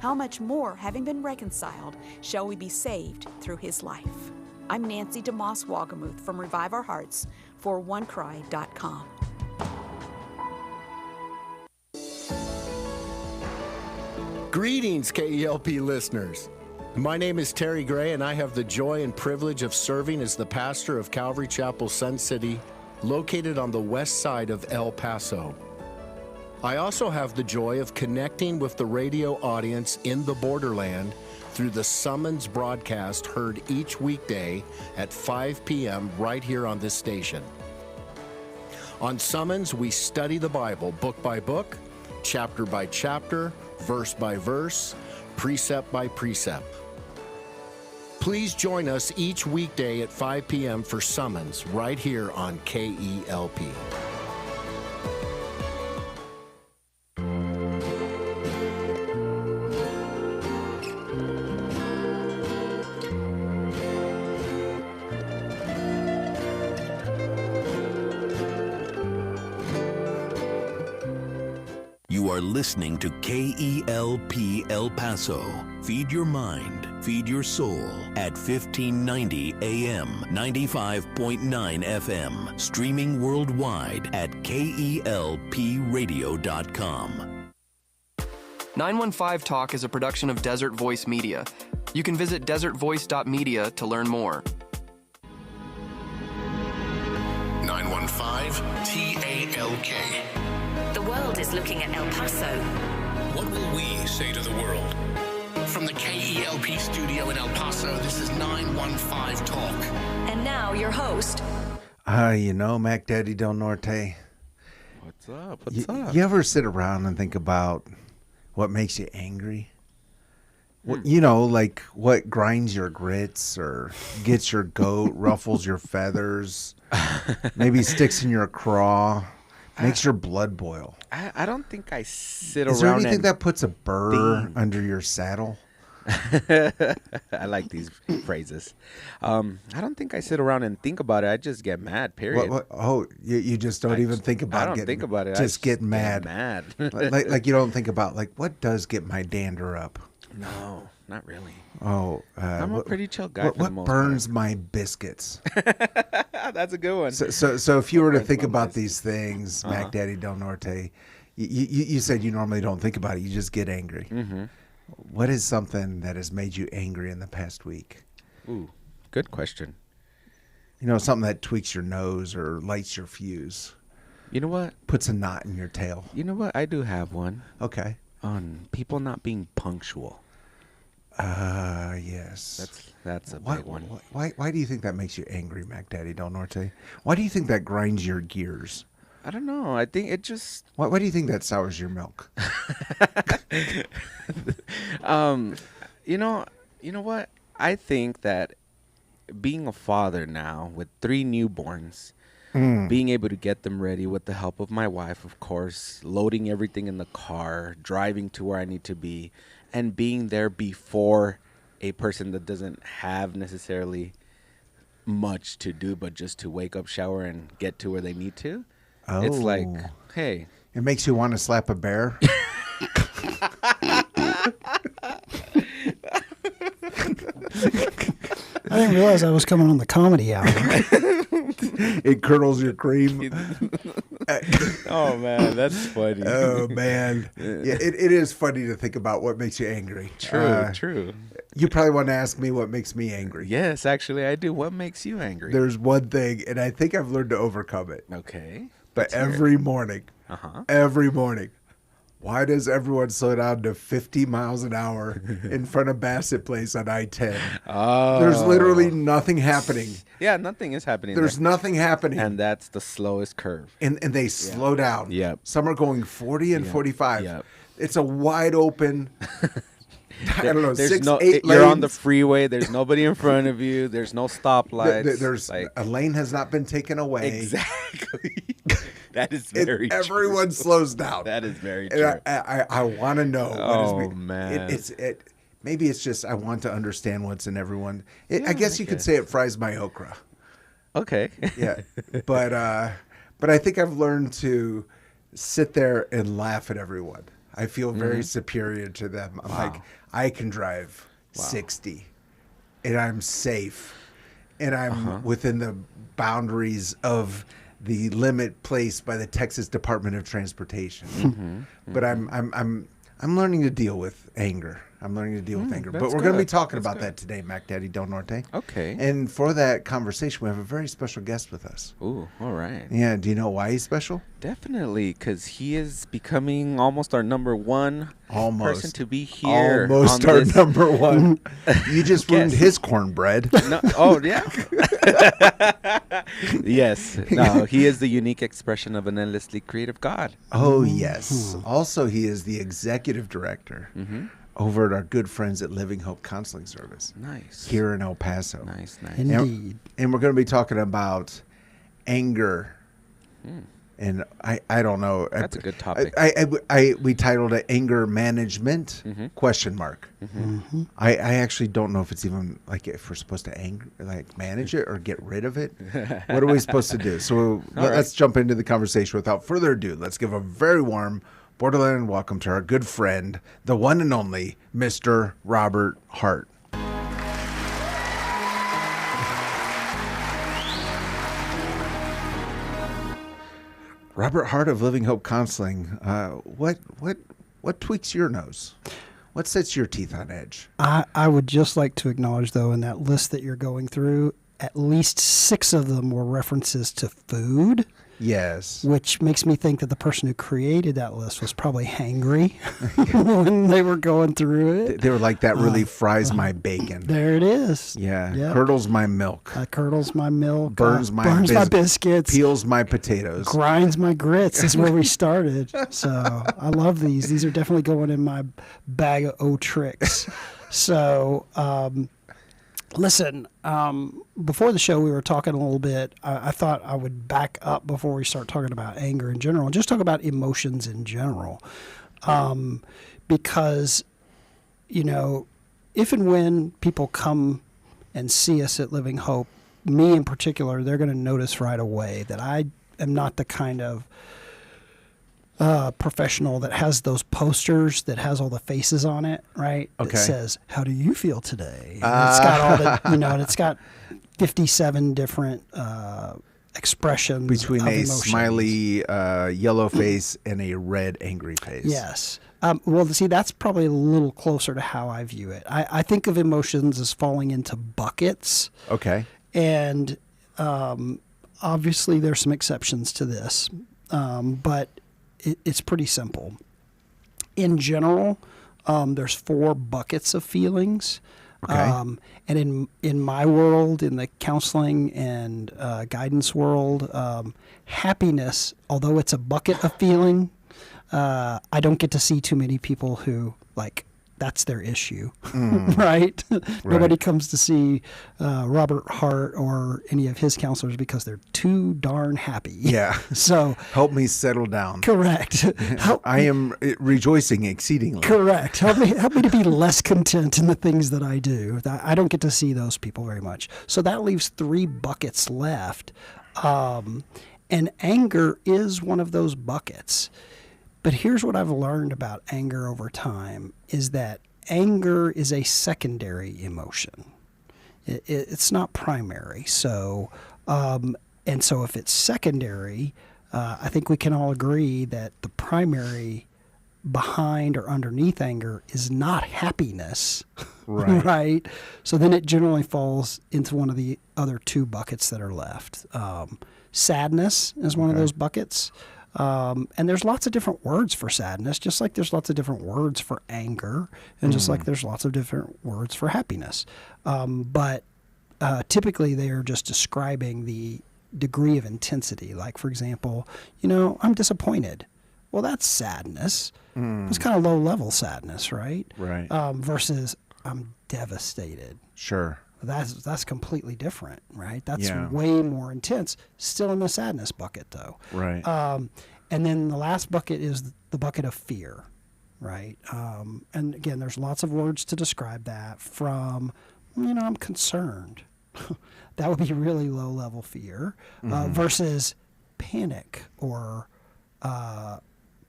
how much more, having been reconciled, shall we be saved through his life? I'm Nancy DeMoss Wagamuth from Revive Our Hearts for OneCry.com. Greetings, KELP listeners. My name is Terry Gray, and I have the joy and privilege of serving as the pastor of Calvary Chapel Sun City, located on the west side of El Paso. I also have the joy of connecting with the radio audience in the borderland through the Summons broadcast heard each weekday at 5 p.m. right here on this station. On Summons, we study the Bible book by book, chapter by chapter, verse by verse, precept by precept. Please join us each weekday at 5 p.m. for Summons right here on KELP. You are listening to KELP El Paso. Feed your mind, feed your soul at 1590 AM, 95.9 FM. Streaming worldwide at KELPradio.com. 915 Talk is a production of Desert Voice Media. You can visit desertvoice.media to learn more. 915 TALK. The world is looking at El Paso. What will we say to the world? From the KELP studio in El Paso, this is 915 Talk. And now your host. Mac Daddy Del Norte. What's up? What's up? You ever sit around and think about what makes you angry? Like what grinds your grits or gets your goat, ruffles your feathers, maybe sticks in your craw. Makes your blood boil. I don't think I sit around. Is there anything that puts a burr under your saddle? I like these phrases. I don't think I sit around and think about it. I just get mad, period. What? Oh, you just don't even think about it. I don't think about it. Just get mad. Mad. like you don't think about, what does get my dander up? No, not really. Oh, I'm a pretty chill guy. What burns my biscuits? That's a good one. So if you were to think about these things, Mac Daddy Del Norte, you said you normally don't think about it. You just get angry. Mm-hmm. What is something that has made you angry in the past week? Ooh, good question. Something that tweaks your nose or lights your fuse. You know what? Puts a knot in your tail. You know what? I do have one. Okay. On people not being punctual. Yes. That's a big one. Why do you think that makes you angry, Mac Daddy Del Norte? Why do you think that grinds your gears? I don't know. I think it just... Why do you think that sours your milk? You know what? I think that being a father now with 3 newborns, being able to get them ready with the help of my wife, of course, loading everything in the car, driving to where I need to be, and being there before a person that doesn't have necessarily much to do but just to wake up, shower, and get to where they need to. Oh. It's like, hey. It makes you want to slap a bear? I didn't realize I was coming on the comedy hour. It curdles your cream. Oh, man, that's funny. Oh, man. Yeah, it is funny to think about what makes you angry. True. You probably want to ask me what makes me angry. Yes, actually, I do. What makes you angry? There's one thing, and I think I've learned to overcome it. Okay. But every morning, why does everyone slow down to 50 miles an hour in front of Bassett Place on I-10? Oh. There's literally nothing happening. Yeah, nothing is happening. There's nothing happening. And that's the slowest curve. And they slow down. Yep. Some are going 40 and 45. Yep. It's a wide open... I don't know, there's 6, 8 lanes. You're on the freeway. There's nobody in front of you. There's no stoplights. There's a lane has not been taken away. Exactly. That is very true. Everyone slows down. That is very true. And I want to know. Oh, man. Maybe it's just I want to understand what's in everyone. I guess you could say it fries my okra. Okay. Yeah. But I think I've learned to sit there and laugh at everyone. I feel very superior to them. I'm like, I can drive 60 and I'm safe and I'm within the boundaries of the limit placed by the Texas Department of Transportation. But I'm learning to deal with anger. I'm learning to deal with anger. But we're going to be talking about that today, Mac Daddy Del Norte. Okay. And for that conversation, we have a very special guest with us. Ooh, all right. Yeah, do you know why he's special? Definitely, because he is becoming almost our number one person to be here. Almost on our this. number one. You just ruined Yes. his cornbread. No, oh, yeah. Yes. No, he is the unique expression of an endlessly creative God. Oh, yes. Also, he is the executive director over at our good friends at Living Hope Counseling Service. Nice. Here in El Paso. Nice, nice. Indeed. And we're going to be talking about anger. And I don't know. That's a good topic. We titled it Anger Management, question mark. I actually don't know if it's even like if we're supposed to manage it or get rid of it. What are we supposed to do? So let's jump into the conversation without further ado. Let's give a very warm Borderland welcome to our good friend, the one and only Mr. Robert Hart. Robert Hart of Living Hope Counseling. What tweaks your nose? What sets your teeth on edge? I would just like to acknowledge, though, in that list that you're going through, at least 6 of them were references to food. Yes. Which makes me think that the person who created that list was probably hangry when they were going through it. They were like, that really fries my bacon. There it is. Yeah. Yep. Curdles my milk. Curdles my milk. Burns my biscuits. Peels my potatoes. Grinds my grits is where we started. So I love these. These are definitely going in my bag of tricks. So, listen, before the show, we were talking a little bit. I thought I would back up before we start talking about anger in general, and just talk about emotions in general. Because, if and when people come and see us at Living Hope, me in particular, they're going to notice right away that I am not the kind of professional that has those posters that has all the faces on it, right? Okay. That says, "How do you feel today?" And it's got all the, and it's got 57 different expressions between of a emotions. smiley yellow face and a red angry face. Yes. Well, see, that's probably a little closer to how I view it. I think of emotions as falling into buckets. Okay. And obviously, there's some exceptions to this, but it's pretty simple. In general, there's 4 buckets of feelings. Okay. And in my world, in the counseling and guidance world, happiness, although it's a bucket of feeling, I don't get to see too many people who, that's their issue, right? Nobody comes to see Robert Hart or any of his counselors because they're too darn happy. Yeah. So help me settle down. Correct. I am rejoicing exceedingly. Correct. Help me to be less content in the things that I do. I don't get to see those people very much. So that leaves 3 buckets left. And anger is one of those buckets. But here's what I've learned about anger over time is that anger is a secondary emotion. It's not primary. So, and so if it's secondary, I think we can all agree that the primary behind or underneath anger is not happiness. Right. Right? So then it generally falls into one of the other 2 buckets that are left. Sadness is one of those buckets. And there's lots of different words for sadness, just like there's lots of different words for anger, and just like there's lots of different words for happiness. But typically they are just describing the degree of intensity. Like, for example, I'm disappointed. Well, that's sadness. It's kind of low-level sadness, right? Right. Versus I'm devastated. Sure. That's completely different, right? That's way more intense. Still in the sadness bucket, though. Right. And then the last bucket is the bucket of fear, right? And again, there's lots of words to describe that. From, I'm concerned. That would be really low-level fear versus panic or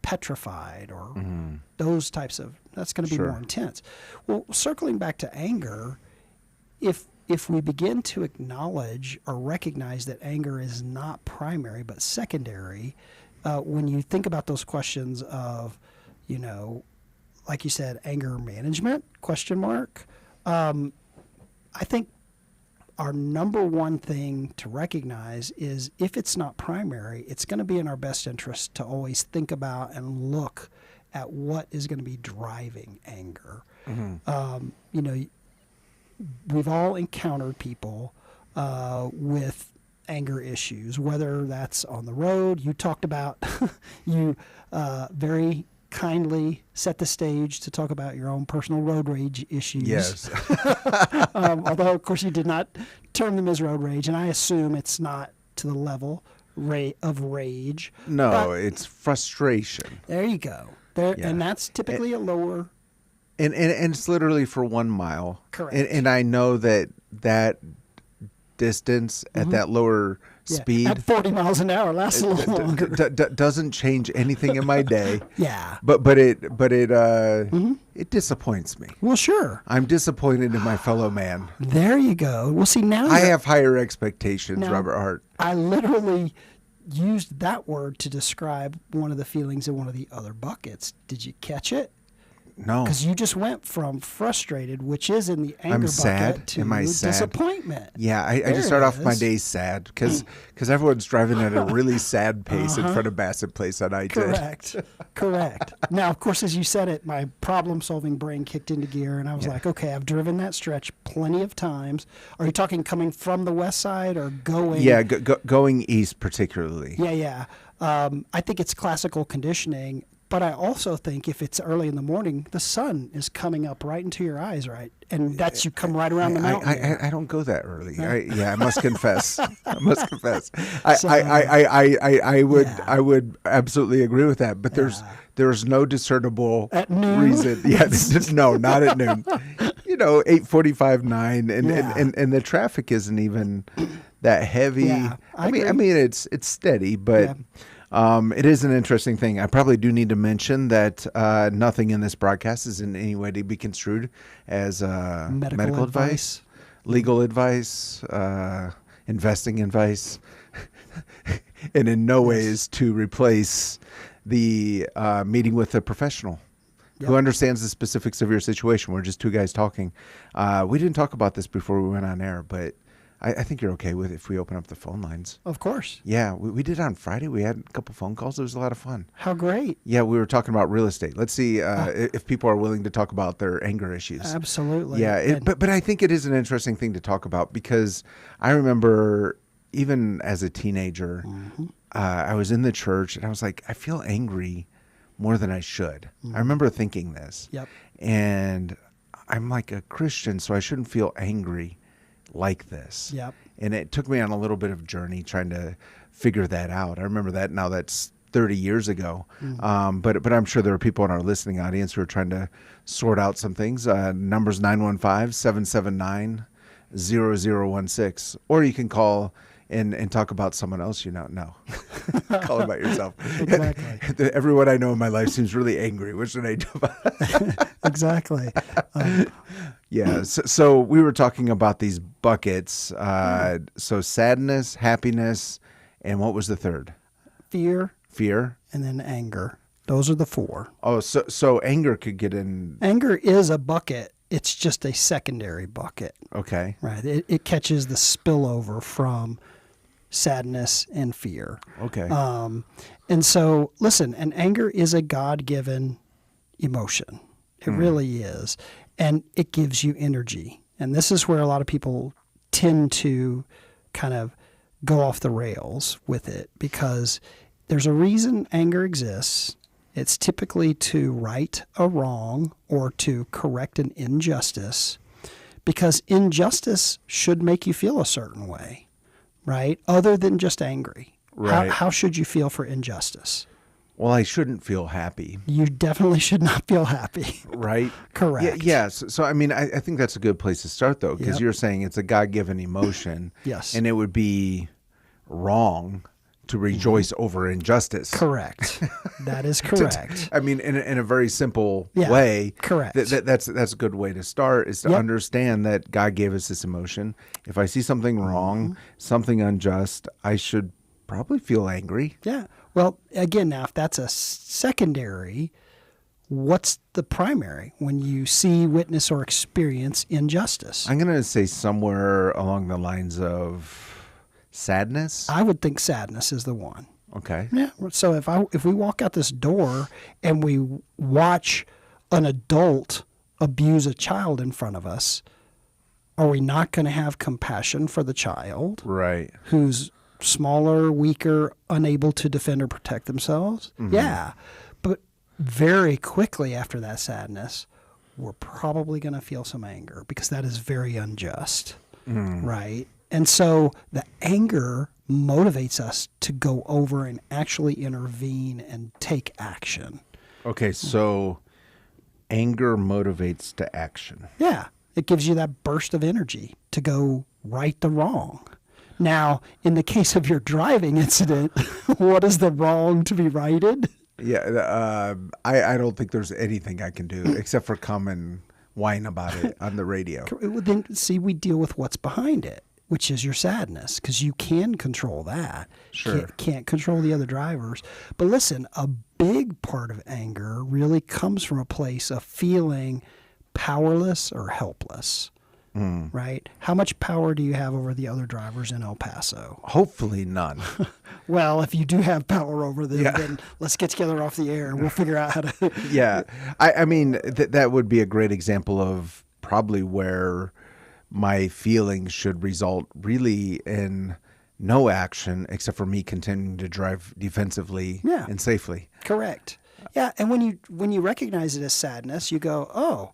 petrified or those types of, that's going to be more intense. Well, circling back to anger, if we begin to acknowledge or recognize that anger is not primary but secondary, when you think about those questions of, like you said, anger management, ? I think our number one thing to recognize is if it's not primary, it's going to be in our best interest to always think about and look at what is going to be driving anger. We've all encountered people with anger issues, whether that's on the road. You talked about, you very kindly set the stage to talk about your own personal road rage issues. Yes. Although, of course, you did not term them as road rage, and I assume it's not to the level of rage. No, but it's frustration. there you go. And that's typically a lower. And it's literally for 1 mile. Correct. And I know that distance at that lower speed at 40 miles an hour lasts a little longer. Doesn't change anything in my day. Yeah. But it disappoints me. Well, sure. I'm disappointed in my fellow man. There you go. Well, see, now I have higher expectations, Now, Robert Hart. I literally used that word to describe one of the feelings in one of the other buckets. Did you catch it? No. Because you just went from frustrated, which is in the anger I'm bucket, sad. to Am I sad? disappointment. Yeah, I There just start it off my is. day sad because everyone's driving at a really sad pace in front of Bassett Place on I-10. Correct. Now, of course, as you said it, my problem-solving brain kicked into gear, and I was like, okay, I've driven that stretch plenty of times. Are you talking coming from the west side or going? Yeah, going east particularly. Yeah. I think it's classical conditioning, but I also think if it's early in the morning, the sun is coming up right into your eyes, right? And that's you come right around the mountain. I don't go that early. I must confess. I would absolutely agree with that. But there's no discernible At noon? reason. Yeah, no, not at noon. 8:45, 9, and the traffic isn't even that heavy. Yeah, I mean, agree. it's steady, but. It is an interesting thing. I probably do need to mention that nothing in this broadcast is in any way to be construed as medical advice, legal advice, investing advice, and in no way is to replace the meeting with a professional who understands the specifics of your situation. We're just two guys talking. We didn't talk about this before we went on air, but I think you're okay with it if we open up the phone lines. Of course. Yeah, we did on Friday. We had a couple phone calls. It was a lot of fun. How great. Yeah, we were talking about real estate. Let's see if people are willing to talk about their anger issues. Absolutely. Yeah, but I think it is an interesting thing to talk about because I remember even as a teenager, I was in the church and I was like, I feel angry more than I should. I remember thinking this. Yep. And I'm like a Christian, so I shouldn't feel angry like this. Yep. And it took me on a little bit of journey trying to figure that out. I remember that now. That's 30 years ago. But I'm sure there are people in our listening audience who are trying to sort out some things. Number's 915-779-0016. Or you can call and talk about someone else you know. No. Call about yourself. Exactly. Everyone I know in my life seems really angry. What should I do about it? Exactly. Yeah. So we were talking about these buckets. So sadness, happiness, and what was the third? Fear. Fear. And then anger. Those are the four. Oh, so anger could get in. Anger is a bucket. It's just a secondary bucket. Okay. Right. It catches the spillover from sadness and fear. Okay. And so, listen, and anger is a God-given emotion. It really is. And it gives you energy. And this is where a lot of people tend to kind of go off the rails with it because there's a reason anger exists. It's typically to right a wrong or to correct an injustice because injustice should make you feel a certain way, right? Other than just angry. Right. How should you feel for injustice? Well, I shouldn't feel happy. You definitely should not feel happy. Right? Correct. Yes. So, I mean, I think that's a good place to start, though, because Yep. you're saying it's a God-given emotion. Yes. And it would be wrong to rejoice over injustice. Correct. That is correct. I mean, in a very simple Yeah, way. correct. That's a good way to start, is to understand that God gave us this emotion. If I see something wrong, something unjust, I should probably feel angry. Yeah. Well, again, now, if that's a secondary, what's the primary when you see, witness, or experience injustice? I'm going to say somewhere along the lines of sadness. I would think sadness is the one. Okay. Yeah. So if we walk out this door and we watch an adult abuse a child in front of us, are we not going to have compassion for the child? Right. Who's smaller, weaker, unable to defend or protect themselves? Mm-hmm. Yeah. But very quickly after that sadness, we're probably going to feel some anger because that is very unjust. Right? And so the anger motivates us to go over and actually intervene and take action. Okay, so anger motivates to action. Yeah. It gives you that burst of energy to go right the wrong. Now, in the case of your driving incident, what is the wrong to be righted? Yeah, I don't think there's anything I can do except for come and whine about it on the radio. Then, see, we deal with what's behind it, which is your sadness, because you can control that. Sure. Can't control the other drivers. But listen, a big part of anger really comes from a place of feeling powerless or helpless. Right? How much power do you have over the other drivers in El Paso? Hopefully none. Well, if you do have power over them, then let's get together off the air and we'll figure out how to. Yeah. I mean, that would be a great example of probably where my feelings should result really in no action except for me continuing to drive defensively and safely. Correct. Yeah. And when you recognize it as sadness, you go, oh,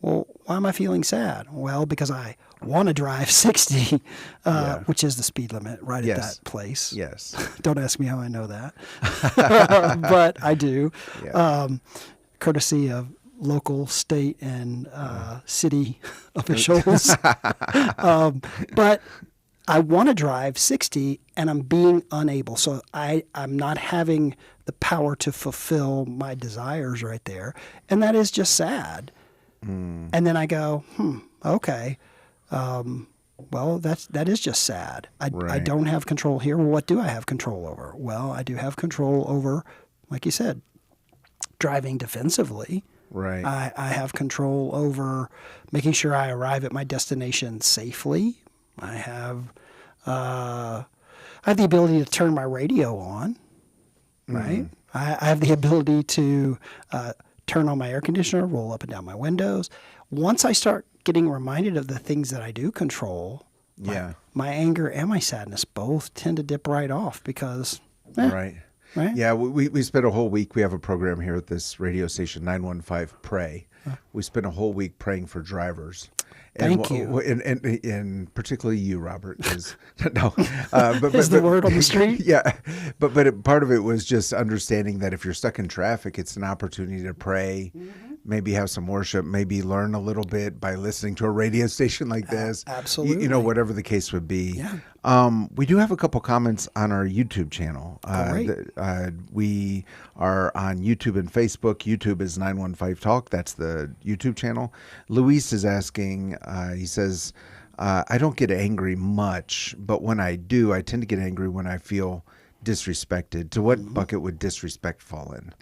well, why am I feeling sad? Well, because I want to drive 60, which is the speed limit right at that place. Yes. Don't ask me how I know that. But I do. Yeah. Courtesy of local, state, and city officials. But I want to drive 60, and I'm being unable. So I'm not having the power to fulfill my desires right there. And that is just sad. And then I go, okay. Well, that is just sad. I don't have control here. Well, what do I have control over? Well, I do have control over, like you said, driving defensively. Right. I have control over making sure I arrive at my destination safely. I have the ability to turn my radio on. Right. I have the ability to turn on my air conditioner, roll up and down my windows. Once I start getting reminded of the things that I do control, my anger and my sadness both tend to dip right off because, Right. Right? Yeah, we spent a whole week. We have a program here at this radio station, 915 Pray. We spent a whole week praying for drivers. Thank you. And particularly you, Robert. Is no, is the word on the street? Yeah, but part of it was just understanding that if you're stuck in traffic, it's an opportunity to pray, maybe have some worship, maybe learn a little bit by listening to a radio station like this. Absolutely. You know, whatever the case would be. Yeah. We do have a couple comments on our YouTube channel. Great. We are on YouTube and Facebook. YouTube is 915 Talk. That's the YouTube channel. Luis is asking, he says, I don't get angry much, but when I do, I tend to get angry when I feel disrespected. To what bucket would disrespect fall in?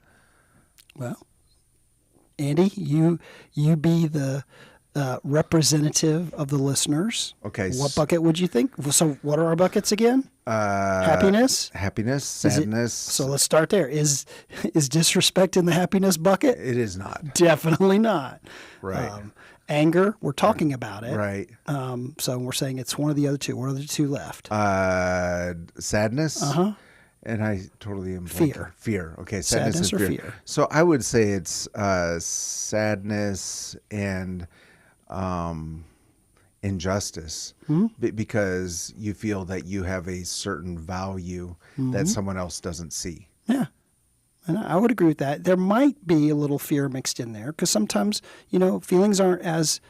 Well, Andy, you be the representative of the listeners. Okay. What bucket would you think? So what are our buckets again? Happiness? Happiness, sadness. So let's start there. Is disrespect in the happiness bucket? It is not. Definitely not. Right. Anger, we're talking about it. Right. So we're saying it's one of the other two. What are the two left? Sadness. And I totally am blanking. Fear. Okay, sadness or and fear. So I would say it's sadness and injustice because you feel that you have a certain value that someone else doesn't see. Yeah. And I would agree with that. There might be a little fear mixed in there because sometimes, feelings aren't as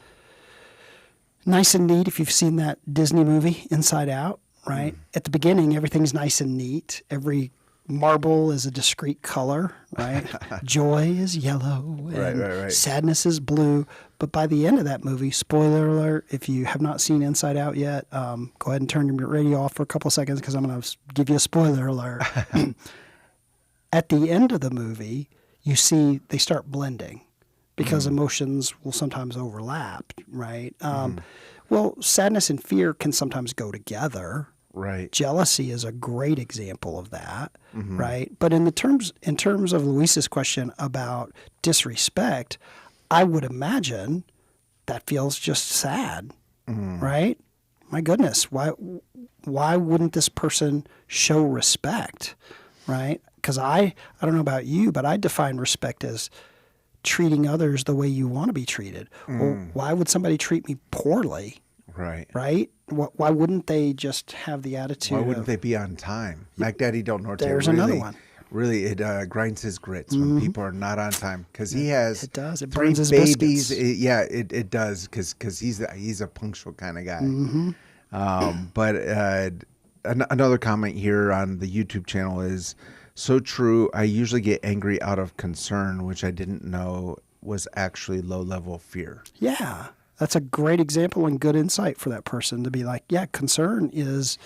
nice and neat if you've seen that Disney movie, Inside Out. right? At the beginning, everything's nice and neat. Every marble is a discrete color, right? Joy is yellow and right. sadness is blue. But by the end of that movie, spoiler alert, if you have not seen Inside Out yet, go ahead and turn your radio off for a couple of seconds because I'm going to give you a spoiler alert. At the end of the movie, you see they start blending because emotions will sometimes overlap, right? Well, sadness and fear can sometimes go together. Right. Jealousy is a great example of that, right? But in terms of Luis's question about disrespect, I would imagine that feels just sad, right? My goodness, why wouldn't this person show respect, right? Because I don't know about you, but I define respect as treating others the way you want to be treated. Well, why would somebody treat me poorly? Right. Right? Why wouldn't they just have the attitude? Why wouldn't they be on time? Mac Daddy Don't Norte. There's really, another one. Really, it grinds his grits when people are not on time because he has It does. It 3 burns his babies. biscuits. It does because he's a punctual kind of guy. But another comment here on the YouTube channel is so true. I usually get angry out of concern, which I didn't know was actually low-level fear. Yeah. That's a great example and good insight for that person to be like, yeah, concern is,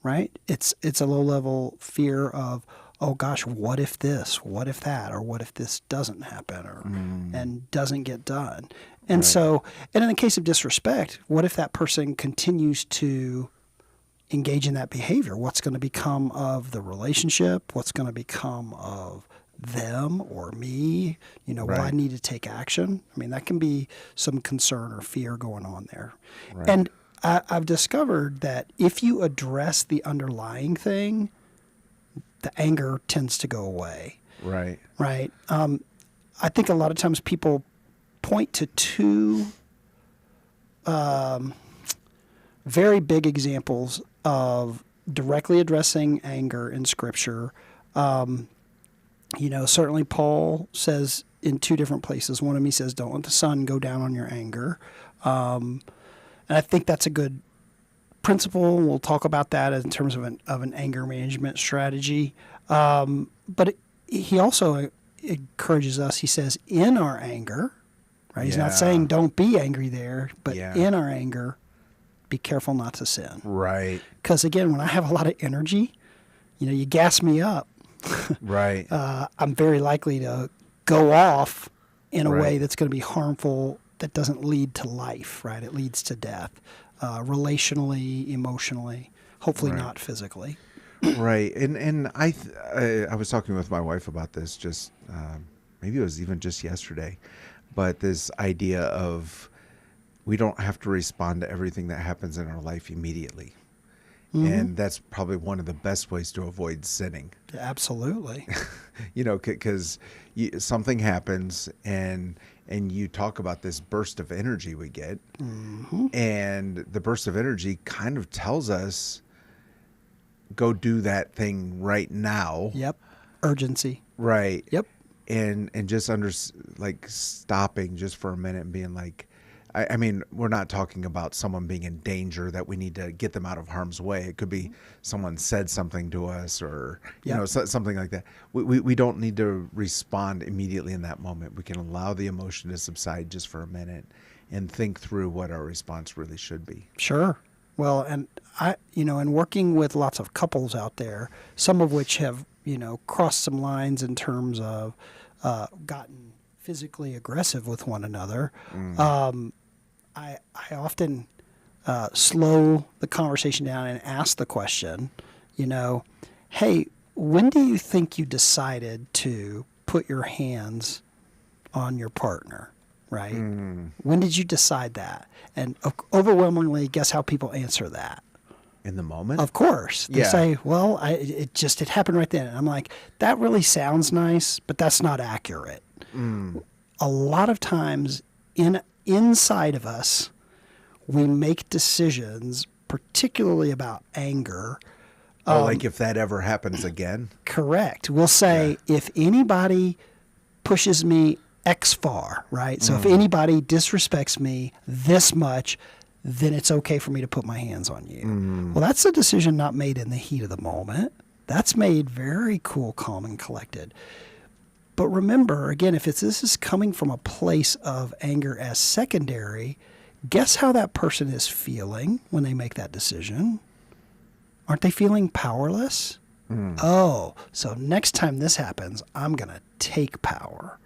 right? It's a low-level fear of, oh gosh, what if this, what if that, or what if this doesn't happen or and doesn't get done. And so, and in the case of disrespect, what if that person continues to engage in that behavior? What's going to become of the relationship? What's going to become of them or me? Will I need to take action? I mean, that can be some concern or fear going on there. Right. And I've discovered that if you address the underlying thing, the anger tends to go away. Right. Right. I think a lot of times people point to two very big examples of directly addressing anger in Scripture. Certainly Paul says in 2 different places. One of them he says, don't let the sun go down on your anger. And I think that's a good principle. We'll talk about that in terms of an anger management strategy. But he also encourages us, he says, in our anger, right? He's not saying don't be angry there, but in our anger, be careful not to sin. Right. Because again, when I have a lot of energy, you gas me up. Right. I'm very likely to go off in a way that's going to be harmful, that doesn't lead to life, right? It leads to death, relationally, emotionally, hopefully not physically. Right. And I was talking with my wife about this just, maybe it was even just yesterday, but this idea of we don't have to respond to everything that happens in our life immediately. And that's probably one of the best ways to avoid sinning. Absolutely. Because something happens and you talk about this burst of energy we get. And the burst of energy kind of tells us, go do that thing right now. Yep. Urgency. Right. Yep. And just stopping just for a minute and being like, I mean, we're not talking about someone being in danger that we need to get them out of harm's way. It could be someone said something to us or, something like that. We don't need to respond immediately in that moment. We can allow the emotion to subside just for a minute and think through what our response really should be. Sure. Well, and in working with lots of couples out there, some of which have, crossed some lines in terms of gotten physically aggressive with one another, I often slow the conversation down and ask the question, hey, when do you think you decided to put your hands on your partner, right? When did you decide that? And overwhelmingly, guess how people answer that? In the moment? Of course. They say, well, it happened right then. And I'm like, that really sounds nice, but that's not accurate. A lot of times inside of us, we make decisions, particularly about anger. Like if that ever happens again? Correct. We'll say, if anybody pushes me X far, right? So if anybody disrespects me this much, then it's okay for me to put my hands on you. Well, that's a decision not made in the heat of the moment. That's made very cool, calm, and collected. But remember, again, if this is coming from a place of anger as secondary, guess how that person is feeling when they make that decision? Aren't they feeling powerless? Oh, so next time this happens, I'm going to take power,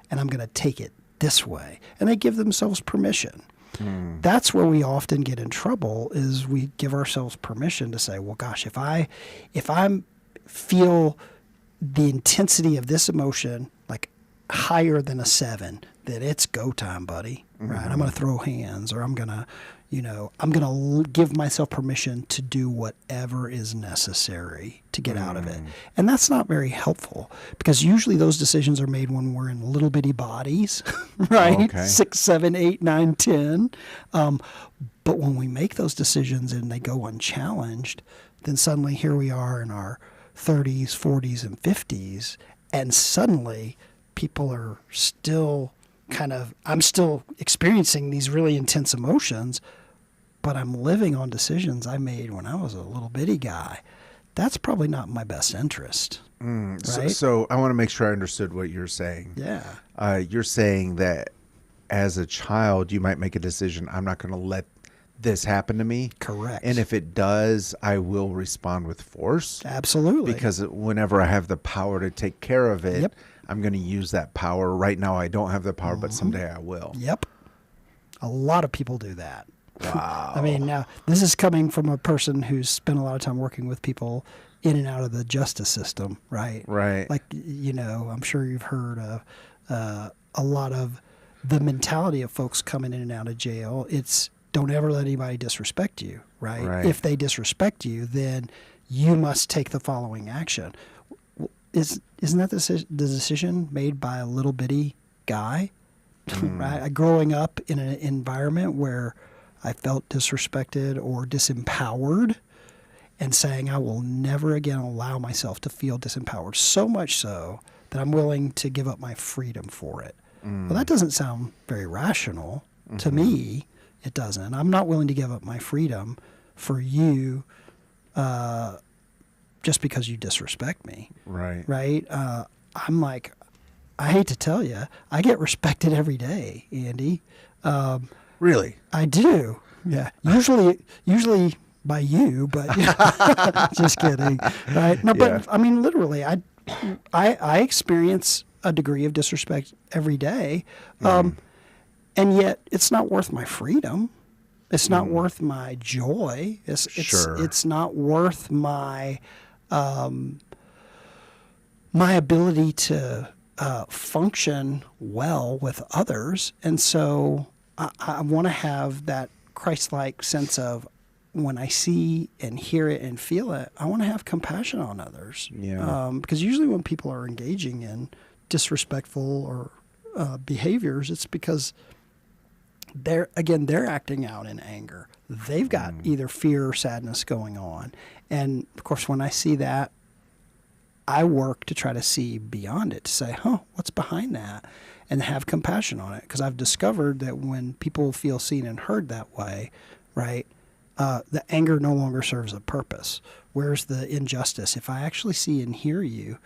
and I'm going to take it this way. And they give themselves permission. That's where we often get in trouble, is we give ourselves permission to say, well, gosh, if I feel the intensity of this emotion like higher than a 7, then it's go time, buddy. Right? I'm going to throw hands, or I'm going to give myself permission to do whatever is necessary to get out of it. And that's not very helpful, because usually those decisions are made when we're in little bitty bodies, right? Okay. 6, 7, 8, 9, 10. But when we make those decisions and they go unchallenged, then suddenly here we are in our 30s, 40s, and 50s, and suddenly people are still I'm still experiencing these really intense emotions, but I'm living on decisions I made when I was a little bitty guy. That's probably not in my best interest. Right? So I want to make sure I understood what you're saying. Yeah. You're saying that as a child, you might make a decision, I'm not going to let this happen to me. Correct. And if it does, I will respond with force. Absolutely. Because whenever I have the power to take care of it, I'm going to use that power. Right now, I don't have the power, but someday I will. Yep. A lot of people do that. Wow. I mean, now, this is coming from a person who's spent a lot of time working with people in and out of the justice system, right? Right. Like, I'm sure you've heard of a lot of the mentality of folks coming in and out of jail. It's don't ever let anybody disrespect you, right? If they disrespect you, then you must take the following action. Isn't that the decision made by a little bitty guy? Right? Growing up in an environment where I felt disrespected or disempowered, and saying I will never again allow myself to feel disempowered, so much so that I'm willing to give up my freedom for it. Well, that doesn't sound very rational to me. It doesn't. I'm not willing to give up my freedom for you just because you disrespect me. Right. Right? I'm like, I hate to tell you, I get respected every day, Andy. Really? I do. Yeah. Usually by you, but just kidding. Right? No, but I mean, literally, I experience a degree of disrespect every day. And yet it's not worth my freedom. It's not worth my joy. It's not worth my my ability to function well with others. And so I want to have that Christ-like sense of when I see and hear it and feel it, I want to have compassion on others. Yeah. Because usually when people are engaging in disrespectful or behaviors, it's because they're acting out in anger. They've got either fear or sadness going on. And of course, when I see that, I work to try to see beyond it, to say, what's behind that? And have compassion on it. Because I've discovered that when people feel seen and heard that way, right, the anger no longer serves a purpose. Where's the injustice? If I actually see and hear you,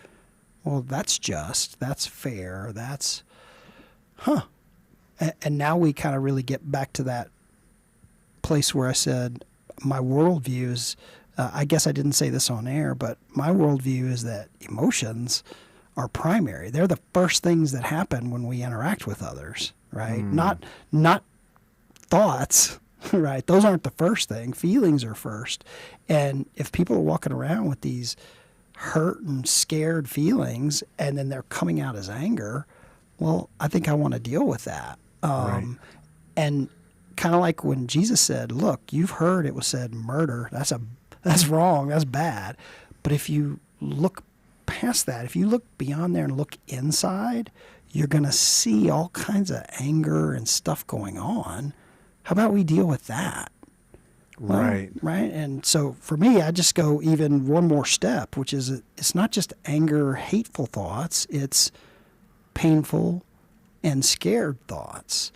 well, that's just, that's fair, that's, And now we kind of really get back to that place where I said my worldview is, I guess I didn't say this on air, but my worldview is that emotions are primary. They're the first things that happen when we interact with others, right? Not thoughts, right? Those aren't the first thing. Feelings are first. And if people are walking around with these hurt and scared feelings and then they're coming out as anger, well, I think I want to deal with that. And kind of like when Jesus said, look, you've heard it was said murder. That's wrong. That's bad. But if you look past that, if you look beyond there and look inside, you're going to see all kinds of anger and stuff going on. How about we deal with that? Right. Right. And so for me, I just go even one more step, which is it's not just anger, hateful thoughts. It's painful and scared thoughts.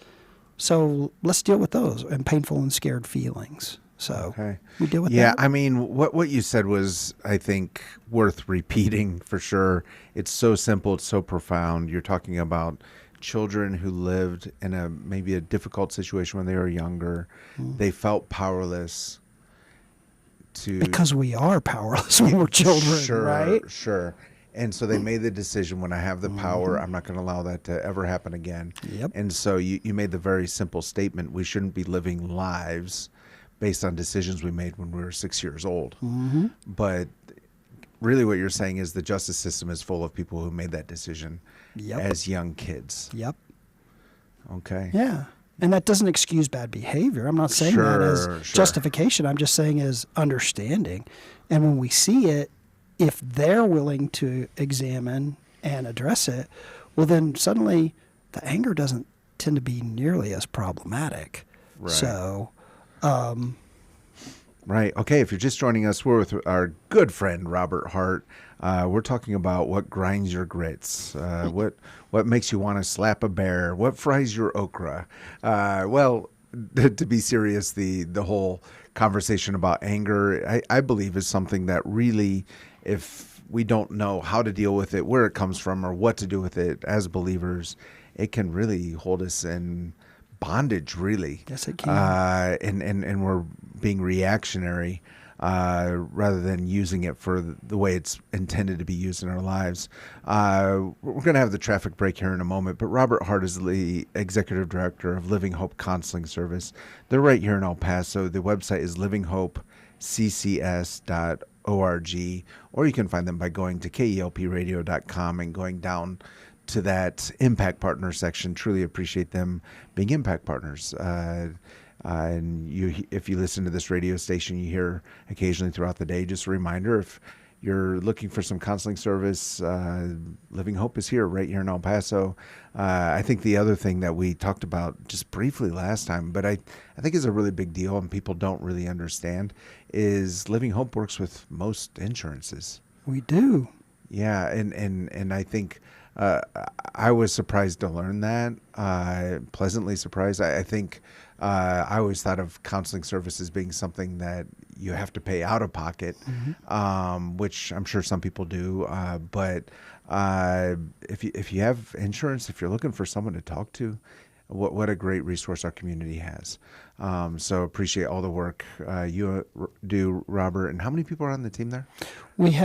So let's deal with those and painful and scared feelings. So we deal with that. Yeah, I mean, what you said was, I think, worth repeating for sure. It's so simple, it's so profound. You're talking about children who lived in maybe a difficult situation when they were younger. They felt powerless because we are powerless when we're children, right? Sure. And so they made the decision, when I have the power, I'm not going to allow that to ever happen again. Yep. And so you made the very simple statement, we shouldn't be living lives based on decisions we made when we were 6 years old. But really what you're saying is the justice system is full of people who made that decision as young kids. Yep. Okay. Yeah. And that doesn't excuse bad behavior. I'm not saying that as justification. I'm just saying as understanding. And when we see it, if they're willing to examine and address it, well, then suddenly the anger doesn't tend to be nearly as problematic. Right. So, right. Okay. If you're just joining us, we're with our good friend, Robert Hart. We're talking about what grinds your grits, what makes you want to slap a bear, what fries your okra. Well, to be serious, the whole conversation about anger, I believe, is something that really, if we don't know how to deal with it, where it comes from, or what to do with it as believers, it can really hold us in bondage, really. Yes, it can. And we're being reactionary rather than using it for the way it's intended to be used in our lives. We're going to have the traffic break here in a moment, but Robert Hart is the executive director of Living Hope Counseling Service. They're right here in El Paso. The website is livinghopeCCS.org, or you can find them by going to KELPradio.com and going down to that Impact Partner section. Truly appreciate them being Impact Partners. And if you listen to this radio station, you hear occasionally throughout the day, just a reminder, if you're looking for some counseling service, Living Hope is here, right here in El Paso. I think the other thing that we talked about just briefly last time, but I think is a really big deal and people don't really understand, is Living Hope works with most insurances. We do. Yeah, and I think I was surprised to learn that, pleasantly surprised. I think I always thought of counseling services being something that you have to pay out of pocket, which I'm sure some people do. But if you have insurance, if you're looking for someone to talk to, what a great resource our community has. So appreciate all the work you do, Robert. And how many people are on the team there? We've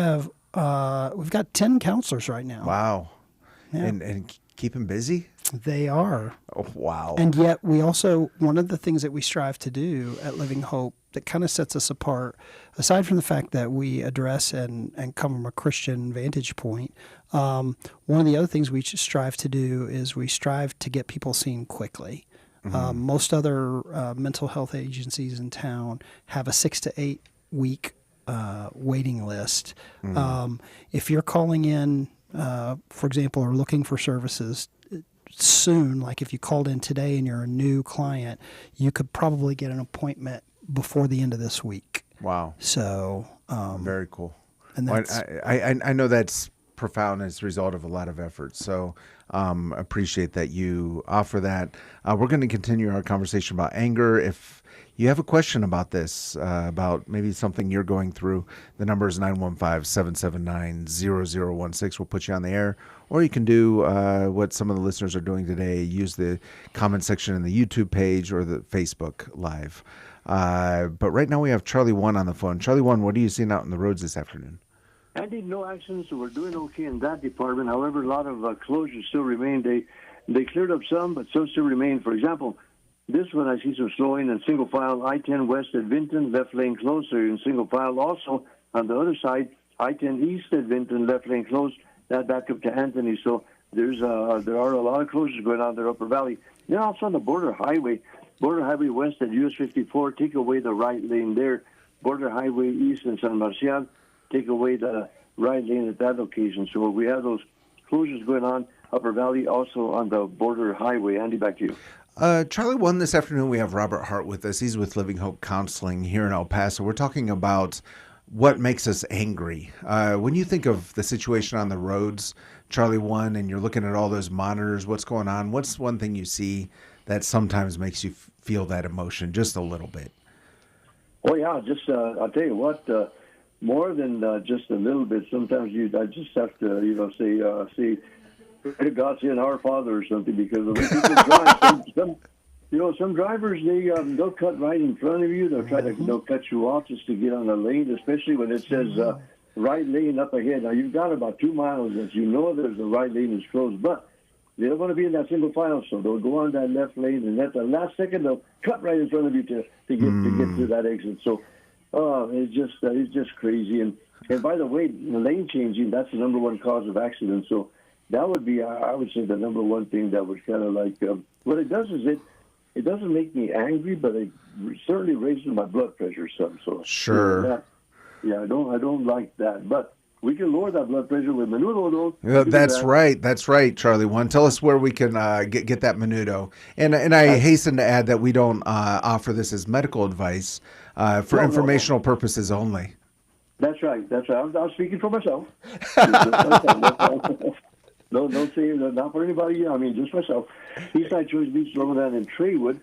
got 10 counselors right now. Wow. Yeah. And keep them busy? They are. Oh, wow. And yet we also, one of the things that we strive to do at Living Hope that kind of sets us apart, aside from the fact that we address and come from a Christian vantage point, one of the other things we strive to do is we strive to get people seen quickly. Most other mental health agencies in town have a 6 to 8 week waiting list. If you're calling in, for example, or looking for services soon, like if you called in today and you're a new client, you could probably get an appointment before the end of this week. Wow. So very cool. And that's, I know that's profound as a result of a lot of effort. So appreciate that you offer that. We're going to continue our conversation about anger. If you have a question about this, about maybe something you're going through, the number is 915-779-0016. We'll put you on the air. Or you can do what some of the listeners are doing today, use the comment section in the YouTube page or the Facebook Live. But right now we have Charlie 1 on the phone. Charlie 1, what are you seeing out on the roads this afternoon? Andy, no accidents, so we're doing okay in that department. However, a lot of closures still remain. They cleared up some, but some still remain. For example, this one I see some slowing in single file I-10 west at Vinton, left lane closed, so you're in single file. Also, on the other side, I-10 east at Vinton, left lane closed, that back up to Anthony. So there are a lot of closures going on there, Upper Valley. Then also on the Border Highway west at US 54, take away the right lane there. Border Highway east in San Marcial, take away the right lane at that location. So we have those closures going on Upper Valley, also on the Border Highway. Andy, back to you. Charlie 1, this afternoon we have Robert Hart with us. He's with Living Hope Counseling here in El Paso. We're talking about what makes us angry. When you think of the situation on the roads, Charlie 1, and you're looking at all those monitors, what's going on? What's one thing you see that sometimes makes you feel that emotion just a little bit? Oh yeah, just I'll tell you what. More than just a little bit. Sometimes I just have to, say, pray to God, say an Our Father or something, because the way people drive, some drivers they'll cut right in front of you. They'll cut you off just to get on the lane, especially when it says right lane up ahead. Now you've got about 2 miles that you know there's a right lane is closed, but they don't want to be in that single file, so they'll go on that left lane, and at the last second they'll cut right in front of you to get to that exit. So. Oh, it's just crazy. And by the way, the lane changing, that's the number one cause of accidents. So that would be, I would say, the number one thing that would kind of like, what it does is it doesn't make me angry, but it certainly raises my blood pressure some. So sure. I don't like that. But we can lower that blood pressure with Menudo, though. Yeah, that's right, Charlie One. Tell us where we can get that Menudo. And I hasten to add that we don't offer this as medical advice, for informational purposes only. That's right. I'm speaking for myself. Don't say not for anybody. I mean, just myself. Eastside Choice Meats, Ramadan, and Traywood.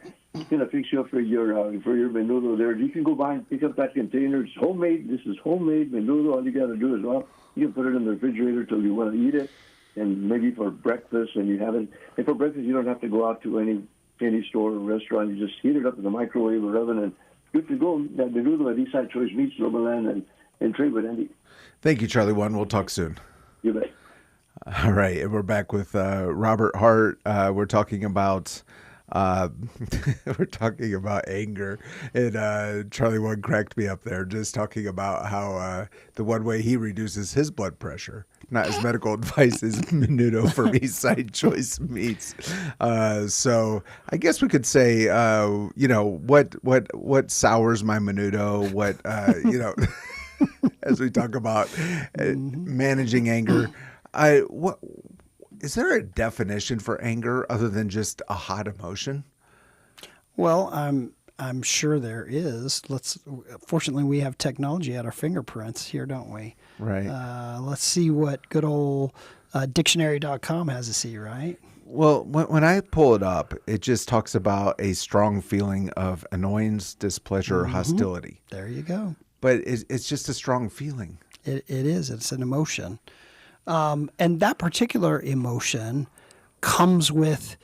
Gonna fix you up for your menudo there. You can go by and pick up that container. It's homemade. This is homemade menudo. All you got to do is, well, you can put it in the refrigerator till you want to eat it, and maybe for breakfast. And you have it. And for breakfast, you don't have to go out to any store or restaurant. You just heat it up in the microwave or oven, and good to go. That menudo at Eastside Choice Meats, Ramadan, and Traywood, Andy. Talk Charlie One. We'll talk soon. You bet. All right, and we're back with Robert Hart. We're talking about anger, and Charlie One cracked me up there just talking about how the one way he reduces his blood pressure, not as medical advice, is menudo from Eastside Choice Meats. So I guess we could say, what sours my menudo, what as we talk about managing anger. What is there a definition for anger other than just a hot emotion? Well, I'm sure there is. Fortunately, we have technology at our fingerprints here, don't we? Right. Let's see what good old dictionary.com has to see, right? Well, when I pull it up, it just talks about a strong feeling of annoyance, displeasure, or hostility. There you go. But it's just a strong feeling. It is. It's an emotion. And that particular emotion comes with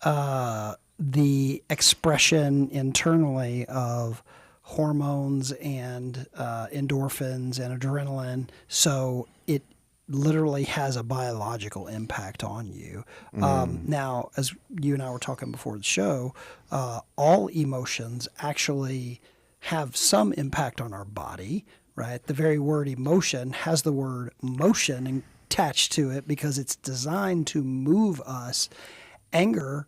the expression internally of hormones and endorphins and adrenaline. So it literally has a biological impact on you. Now, as you and I were talking before the show, all emotions actually have some impact on our body, right? The very word emotion has the word motion attached to it because it's designed to move us. Anger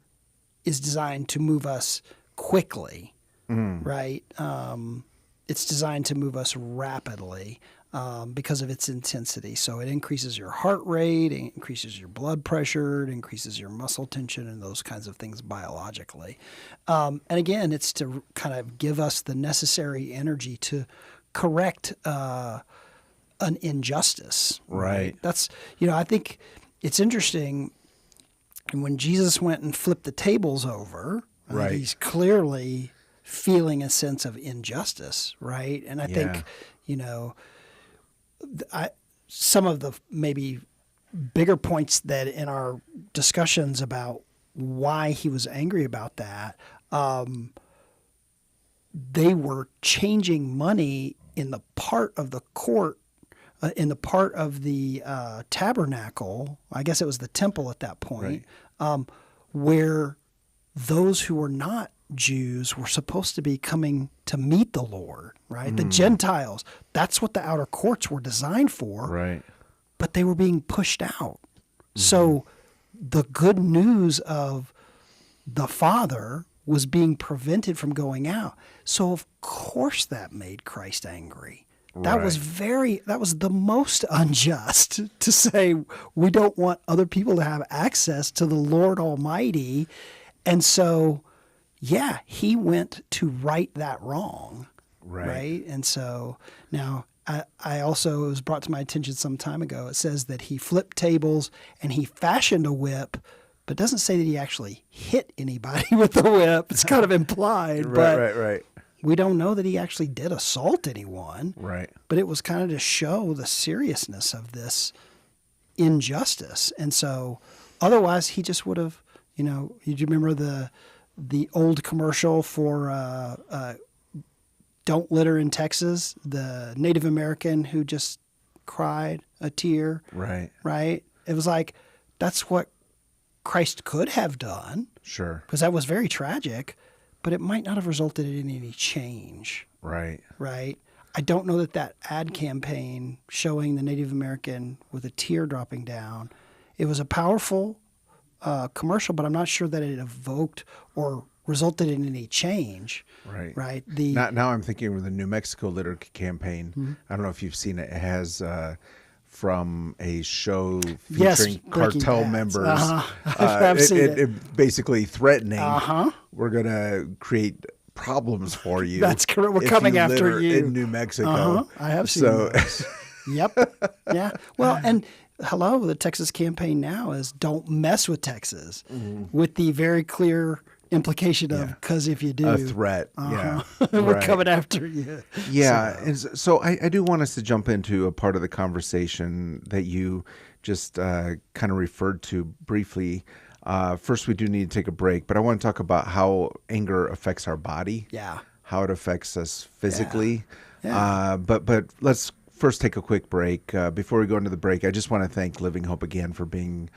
is designed to move us quickly, right? It's designed to move us rapidly because of its intensity. So it increases your heart rate, it increases your blood pressure, it increases your muscle tension and those kinds of things biologically. And again, it's to kind of give us the necessary energy to correct an injustice. Right. That's, I think it's interesting. And when Jesus went and flipped the tables over, right, he's clearly feeling a sense of injustice, right? And I think, some of the maybe bigger points that in our discussions about why he was angry about that, they were changing money in the part of the court, in the part of the tabernacle, I guess it was the temple at that point, right, where those who were not Jews were supposed to be coming to meet the Lord, right? The Gentiles, that's what the outer courts were designed for, right? But they were being pushed out. So the good news of the Father was being prevented from going out. So of course that made Christ angry. That was the most unjust to say we don't want other people to have access to the Lord Almighty. And so, yeah, he went to right that wrong. Right. And so now I also, it was brought to my attention some time ago, it says that he flipped tables and he fashioned a whip but it doesn't say that he actually hit anybody with the whip. It's kind of implied, but Right. we don't know that he actually did assault anyone. Right. But it was kind of to show the seriousness of this injustice. And so otherwise he just would have, you remember the old commercial for Don't Litter in Texas, the Native American who just cried a tear. Right. Right? It was like, that's what Christ could have done. Sure. Because that was very tragic, but it might not have resulted in any change. Right. Right? I don't know that ad campaign showing the Native American with a tear dropping down, it was a powerful commercial, but I'm not sure that it evoked or resulted in any change. Right. Right. Now I'm thinking of the New Mexico litter campaign. Mm-hmm. I don't know if you've seen it. It has from a show Yes, featuring Breaking cartel Bad. members. I've seen it. It basically threatening. We're gonna create problems for you. That's correct. We're if coming you after litter you in New Mexico. I have seen those. Yep. Yeah. Well, and the Texas campaign now is don't mess with Texas, with the very clear implication of because if you do, a threat. Yeah, we're coming after you. Yeah, and so I do want us to jump into a part of the conversation that you just kind of referred to briefly. First, we do need to take a break, but I want to talk about how anger affects our body. Yeah, how it affects us physically. Yeah. But let's first take a quick break. Before we go into the break, I just want to thank Living Hope again for being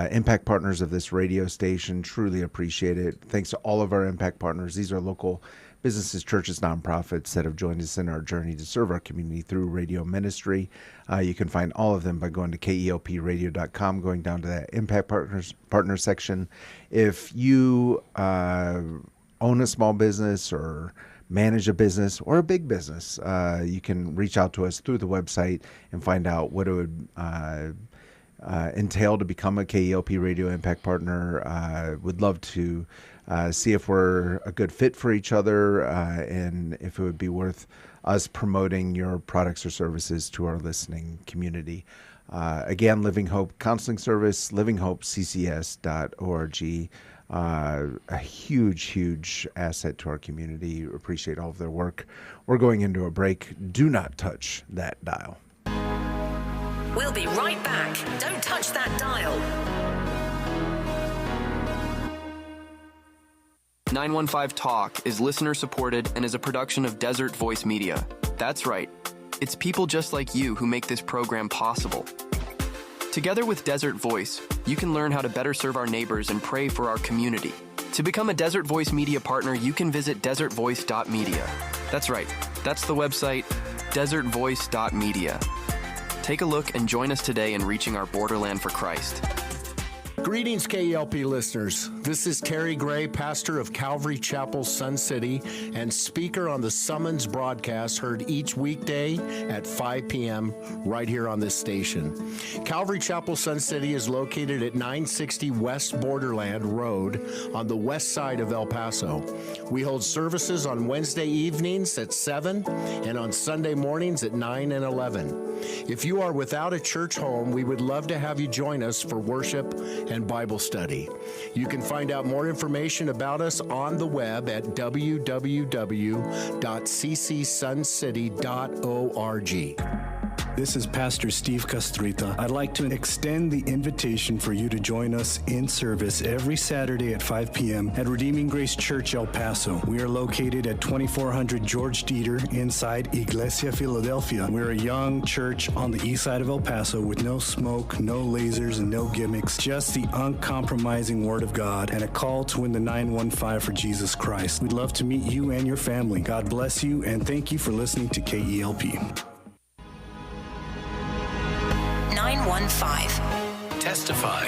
impact partners of this radio station. Truly appreciate it. Thanks to all of our impact partners. These are local businesses, churches, nonprofits that have joined us in our journey to serve our community through radio ministry. You can find all of them by going to kelpradio.com, going down to that impact partner section. If you own a small business or manage a business or a big business, you can reach out to us through the website and find out what it would entail to become a KELP Radio Impact Partner. Would love to see if we're a good fit for each other and if it would be worth us promoting your products or services to our listening community. Again, Living Hope Counseling Service, livinghopeccs.org. A huge asset to our community. Appreciate all of their work. We're going into a break. Do not touch that dial. We'll be right back. Don't touch that dial. 915 Talk is listener supported and is a production of Desert Voice Media. That's right. It's people just like you who make this program possible. Together with Desert Voice, you can learn how to better serve our neighbors and pray for our community. To become a Desert Voice Media partner, you can visit desertvoice.media. That's right. That's the website, desertvoice.media. Take a look and join us today in reaching our borderland for Christ. Greetings, KELP listeners. This is Terry Gray, pastor of Calvary Chapel, Sun City, and speaker on the Summons broadcast heard each weekday at 5 p.m. right here on this station. Calvary Chapel, Sun City is located at 960 West Borderland Road on the west side of El Paso. We hold services on Wednesday evenings at 7 and on Sunday mornings at 9 and 11. If you are without a church home, we would love to have you join us for worship and Bible study. You can find out more information about us on the web at www.ccsuncity.org. This is Pastor Steve Castrita. I'd like to extend the invitation for you to join us in service every Saturday at 5 p.m. at Redeeming Grace Church, El Paso. We are located at 2400 George Dieter inside Iglesia Philadelphia. We're a young church on the east side of El Paso with no smoke, no lasers, and no gimmicks, just the uncompromising Word of God and a call to win the 915 for Jesus Christ. We'd love to meet you and your family. God bless you, and thank you for listening to KELP. 915. Testify.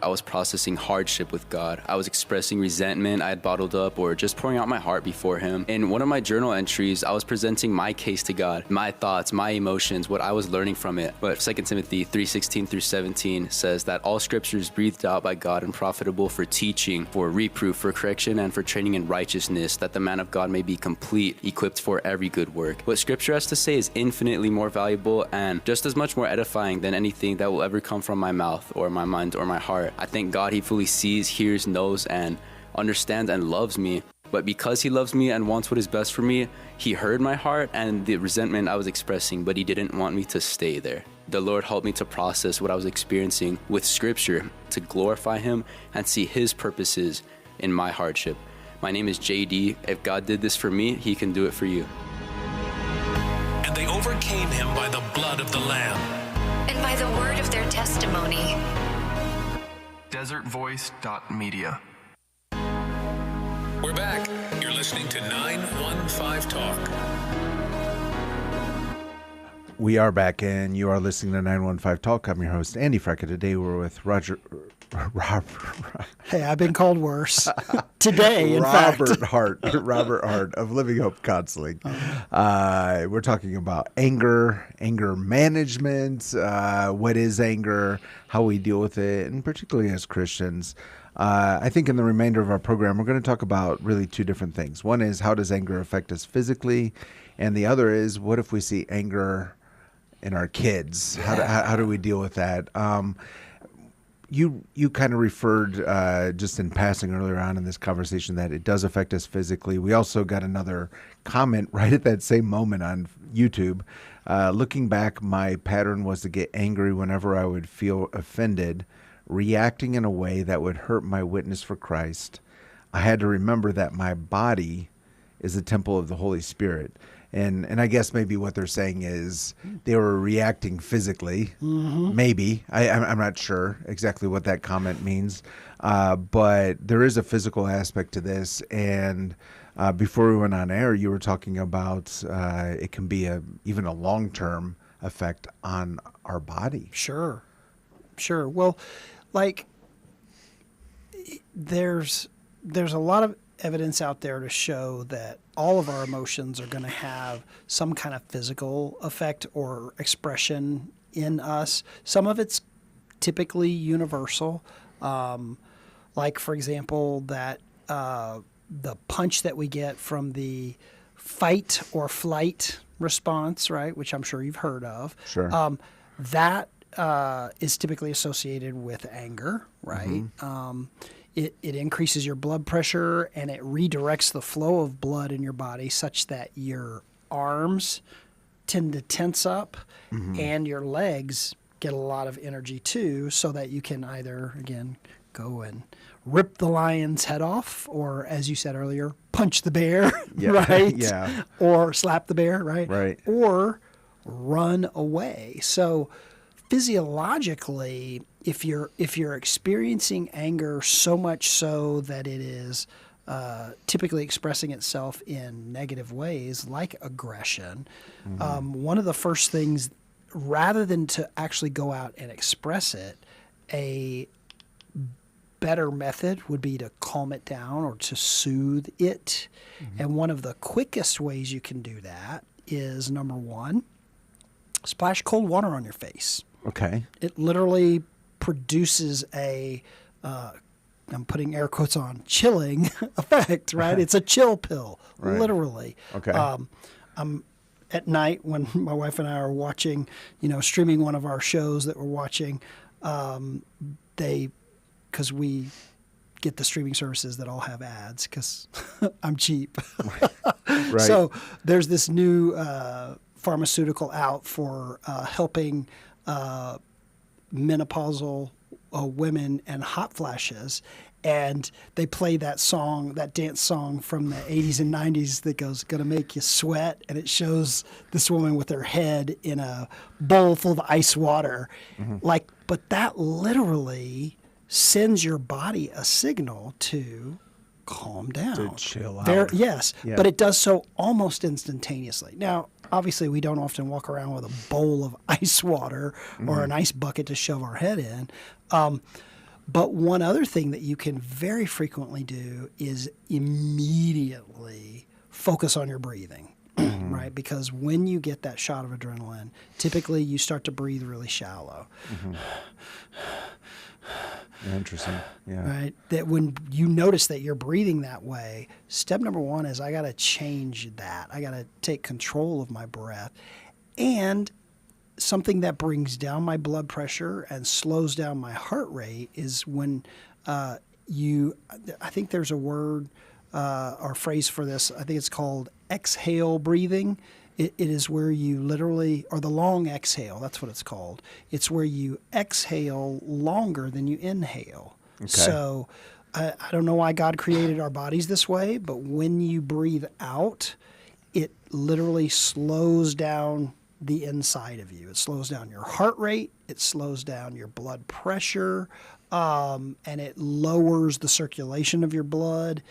I was processing hardship with God. I was expressing resentment I had bottled up or just pouring out my heart before Him. In one of my journal entries, I was presenting my case to God, my thoughts, my emotions, what I was learning from it. But 2 Timothy 3:16 through 17 says that all scripture is breathed out by God and profitable for teaching, for reproof, for correction, and for training in righteousness, that the man of God may be complete, equipped for every good work. What scripture has to say is infinitely more valuable and just as much more edifying than anything that will ever come from my mouth or my mind or my heart. heart. I thank God he fully sees, hears, knows, and understands and loves me. But because he loves me and wants what is best for me, he heard my heart and the resentment I was expressing, but he didn't want me to stay there. The Lord helped me to process what I was experiencing with scripture, to glorify him and see his purposes in my hardship. My name is JD. If God did this for me, he can do it for you. And they overcame him by the blood of the Lamb and by the word of their testimony. Desertvoice.media. We're back. You're listening to 915 Talk. We are back, and you are listening to 915 Talk. I'm your host, Andy Freca. Today we're with Robert. Hey, I've been called worse. Today, in fact. Robert Hart of Living Hope Counseling. We're talking about anger management, what is anger, how we deal with it, and particularly as Christians. I think in the remainder of our program, we're going to talk about really two different things. One is, how does anger affect us physically? And the other is, what if we see anger in our kids? How do we deal with that? You kind of referred just in passing earlier on in this conversation that it does affect us physically. We also got another comment right at that same moment on YouTube. Looking back, my pattern was to get angry whenever I would feel offended, reacting in a way that would hurt my witness for Christ. I had to remember that my body is the temple of the Holy Spirit. And I guess maybe what they're saying is they were reacting physically. Mm-hmm. Maybe. I'm not sure exactly what that comment means. But there is a physical aspect to this. And before we went on air, you were talking about it can be even a long-term effect on our body. Sure. Well, like there's a lot of evidence out there to show that all of our emotions are going to have some kind of physical effect or expression in us. Some of it's typically universal. Like, for example, that the punch that we get from the fight or flight response, right, which I'm sure you've heard of. Sure. That is typically associated with anger, right? Mm-hmm. It increases your blood pressure and it redirects the flow of blood in your body such that your arms tend to tense up and your legs get a lot of energy too, so that you can either, again, go and rip the lion's head off, or, as you said earlier, punch the bear, right? Yeah. Or slap the bear, right? Right. Or run away. So physiologically, if you're experiencing anger so much so that it is typically expressing itself in negative ways, like aggression, one of the first things, rather than to actually go out and express it, a better method would be to calm it down or to soothe it. And one of the quickest ways you can do that is, number one, splash cold water on your face. Okay. It literally produces a, I'm putting air quotes on, chilling effect, right? It's a chill pill, literally. Okay. I'm at night when my wife and I are watching, streaming one of our shows that we're watching, because we get the streaming services that all have ads because I'm cheap. Right. So there's this new pharmaceutical out for helping menopausal women and hot flashes, and they play that song, that dance song from the 80s and 90s that goes, "Gonna make you sweat," and it shows this woman with her head in a bowl full of ice water. But that literally sends your body a signal to calm down, to chill out. Yes, but it does so almost instantaneously. Now, obviously, we don't often walk around with a bowl of ice water or an ice bucket to shove our head in. But one other thing that you can very frequently do is immediately focus on your breathing, right? Because when you get that shot of adrenaline, typically you start to breathe really shallow. Interesting. Yeah. Right. That when you notice that you're breathing that way, step number one is I got to change that. I got to take control of my breath. And something that brings down my blood pressure and slows down my heart rate is when I think there's a word or phrase for this. I think it's called exhale breathing. It is where you literally, or the long exhale, that's what it's called. It's where you exhale longer than you inhale. Okay. So I don't know why God created our bodies this way, but when you breathe out, it literally slows down the inside of you. It slows down your heart rate, it slows down your blood pressure, and it lowers the circulation of your blood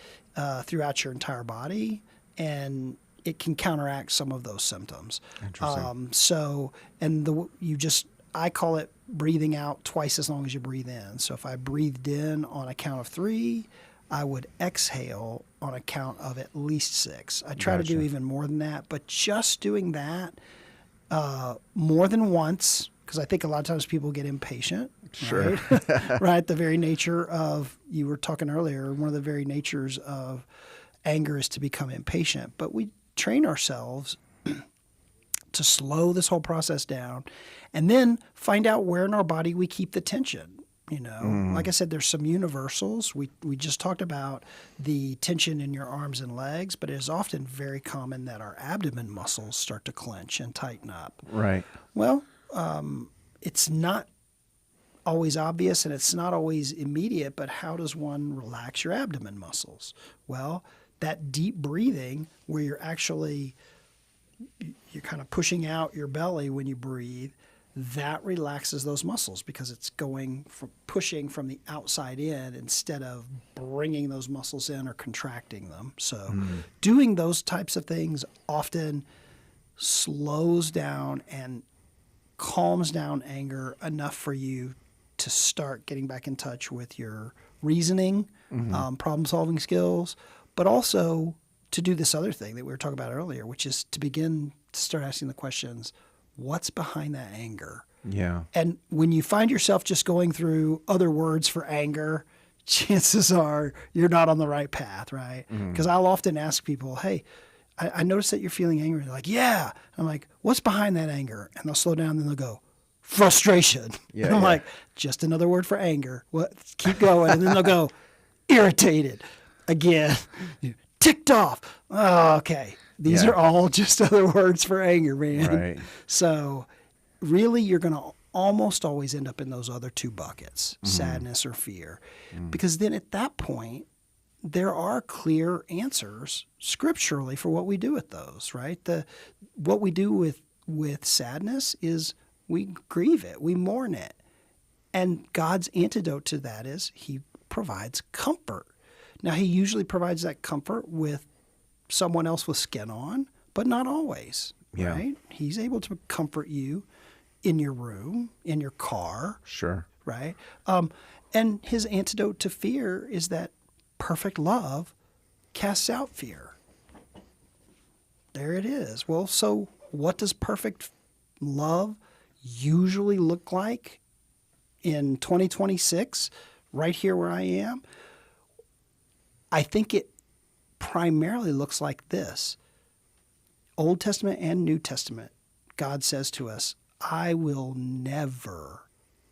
throughout your entire body, and it can counteract some of those symptoms. Interesting. I call it breathing out twice as long as you breathe in. So if I breathed in on a count of 3, I would exhale on a count of at least 6. I try to do even more than that, but just doing that more than once, because I think a lot of times people get impatient. Sure. Right? Right. The very nature of, you were talking earlier, one of the very natures of anger is to become impatient. But we train ourselves to slow this whole process down and then find out where in our body we keep the tension. Like I said, there's some universals. We just talked about the tension in your arms and legs, but it is often very common that our abdomen muscles start to clench and tighten up. Right. Well, it's not always obvious and it's not always immediate, but how does one relax your abdomen muscles? Well, that deep breathing where you're kind of pushing out your belly when you breathe, that relaxes those muscles because it's pushing from the outside in instead of bringing those muscles in or contracting them. So doing those types of things often slows down and calms down anger enough for you to start getting back in touch with your reasoning, problem-solving skills, but also to do this other thing that we were talking about earlier, which is to begin to start asking the questions, what's behind that anger? Yeah. And when you find yourself just going through other words for anger, chances are you're not on the right path, right? Because I'll often ask people, hey, I noticed that you're feeling angry. They're like, yeah. I'm like, what's behind that anger? And they'll slow down and they'll go, frustration. Yeah, and I'm like, just another word for anger. What? Keep going. And then they'll go, irritated. Again, ticked off. Oh, okay. These are all just other words for anger, man. Right. So really you're going to almost always end up in those other two buckets, sadness or fear. Because then at that point, there are clear answers scripturally for what we do with those, right? What we do with sadness is we grieve it, we mourn it. And God's antidote to that is he provides comfort. Now, he usually provides that comfort with someone else with skin on, but not always, right? He's able to comfort you in your room, in your car. Sure. Right? And his antidote to fear is that perfect love casts out fear. There it is. Well, so what does perfect love usually look like in 2026, right here where I am? I think it primarily looks like this. Old Testament and New Testament, God says to us, I will never